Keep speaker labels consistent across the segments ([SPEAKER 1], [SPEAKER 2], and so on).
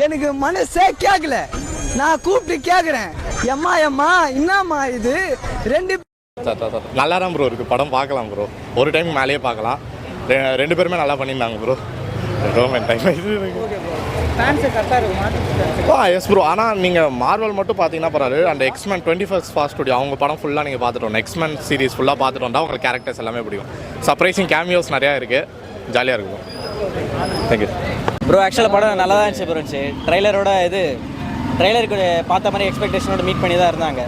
[SPEAKER 1] எனக்கு மனசே கேட்கல. நான் கூப்பிட்டு கேட்குறேன், எம்மா எம்மா என்னம்மா இது ரெண்டு
[SPEAKER 2] நல்லா தான் ப்ரோ இருக்குது. படம் பார்க்கலாம் ப்ரோ, ஒரு டைம் மேலேயே பார்க்கலாம். ரெண்டு பேருமே நல்லா பண்ணியிருந்தாங்க ப்ரோ. S bro. ஆனால் நீங்கள் மார்வல் மட்டும் பார்த்தீங்கன்னா பரவாயில்ல. அந்த எக்ஸ்மேன் 21st ஃபாஸ்ட் ஸ்டுடியோ அவங்க படம் ஃபுல்லாக நீங்கள் பார்த்துட்டு வந்தோம். எக்ஸ்மேன் சீரிஸ் ஃபுல்லாக பார்த்துட்டு வந்தால் உங்களுக்கு கேரக்டர்ஸ் எல்லாமே பிடிக்கும். சர்ப்ரைசிங் கேமியோஸ் நிறையா இருக்குது, ஜாலியாக இருக்கும். Thank you
[SPEAKER 3] bro. ஆக்சுவலாக படம் நல்லா தான் இருந்துச்சு ப்ரோ. ட்ரெய்லரோட ட்ரெய்லருக்கு பார்த்த மாதிரி எக்ஸ்பெக்டேஷனோட மீட் பண்ணி தான் இருந்தாங்க.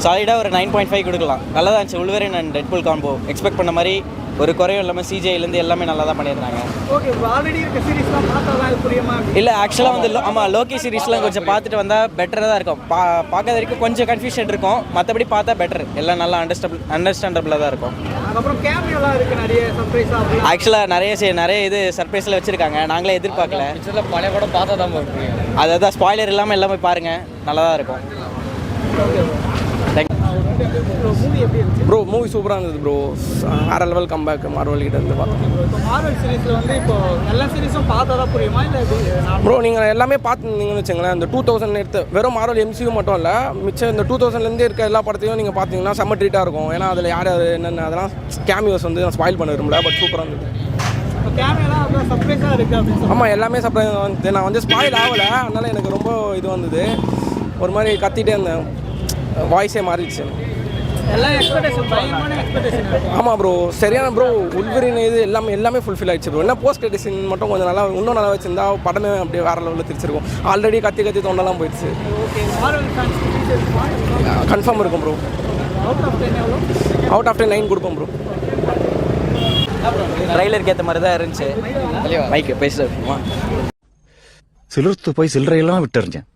[SPEAKER 3] சாலிடாக ஒரு 9.5 கொடுக்கலாம். நல்லா தான் இருந்துச்சு. உல்வரின் அண்ட் டெட்பூல் காம்போ எக்ஸ்பெக்ட் பண்ண மாதிரி ஒரு குறையும் இல்லாமல் சிஜிஐலேருந்து எல்லாமே நல்லா தான் பண்ணியிருந்தாங்க. இல்லை ஆக்சுவலாக வந்து ஆமாம், லோக்கி சீரீஸ்லாம் கொஞ்சம் பார்த்துட்டு வந்தால் பெட்டராக தான் இருக்கும். பார்க்காத வரைக்கும் கொஞ்சம் கன்ஃபியூஷன் இருக்கும், மற்றபடி பார்த்தா பெட்டர். எல்லாம் நல்லா அண்டர்ஸ்டாண்டபிளாக தான் இருக்கும். ஆக்சுவலாக நிறைய இது சர்ப்ரைஸில் வச்சுருக்காங்க, நாங்களே எதிர்பார்க்கல.
[SPEAKER 4] பழைய படம் பார்த்தா தான்
[SPEAKER 3] அதான் ஸ்பாய்லர் இல்லாமல் எல்லாமே பாருங்கள், நல்லா தான் இருக்கும்.
[SPEAKER 5] ப்ரோ மூவி சூப்பராக இருந்தது ப்ரோ. வேறு லெவல் கம்பேக் மார்வல் கிட்ட இருந்து பார்த்தோம்.
[SPEAKER 1] மார்வல் சீரிஸில் வந்து இப்போ எல்லா சீரிஸும் பார்த்தா தான் புரியுமா இல்லை
[SPEAKER 5] ப்ரோ? நீங்கள் எல்லாமே பார்த்துருந்தீங்கன்னு வச்சுங்களேன். இந்த 2000 எடுத்து வெறும் மார்வல் MCU மட்டும் இல்லை, மிச்சம் இந்த 2000லேருந்து இருக்க எல்லா படத்தையும் நீங்கள் பார்த்தீங்கன்னா செம்ம ட்ரீட்டாக இருக்கும். ஏன்னா அதில் யார் என்னென்ன அதெல்லாம் கேமியோஸ் வந்து நான் ஸ்பாயில் பண்ண விரும்பல, பட் சூப்பராக இருந்தது. ஆமாம், எல்லாமே சர்ப்ரைஸ் வந்து நான் வந்து ஸ்பாயில் ஆகலை, அதனால் எனக்கு ரொம்ப இது வந்தது. ஒரு மாதிரி கத்திட்டே இருந்தேன், வாய்ஸே மாறிடுச்சு. ஆமாம் ப்ரோ, சரியான ப்ரோ. உல்வரின் இது எல்லாமே ஃபுல்ஃபில் ஆகிடுச்சு ப்ரோ. என்ன போஸ்ட் கிரெடிட் சீன் மட்டும் கொஞ்சம் இன்னும் நல்லா வச்சிருந்தா படமே அப்படியே வேறு லெவலில் திருச்சிருக்கும். ஆல்ரெடி கத்தி தொண்டெல்லாம் போயிடுச்சு. கன்ஃபார்ம் இருக்கும் ப்ரோ. அவுட் ஆஃப் 10 9 கொடுப்போம் ப்ரோ.
[SPEAKER 3] ட்ரெய்லருக்கு ஏற்ற மாதிரி தான் இருந்துச்சு. மைக்கு பேசுமா?
[SPEAKER 6] சிலிர்த்து போய் சில்லறையெல்லாம் விட்டுறிஞ்சேன்.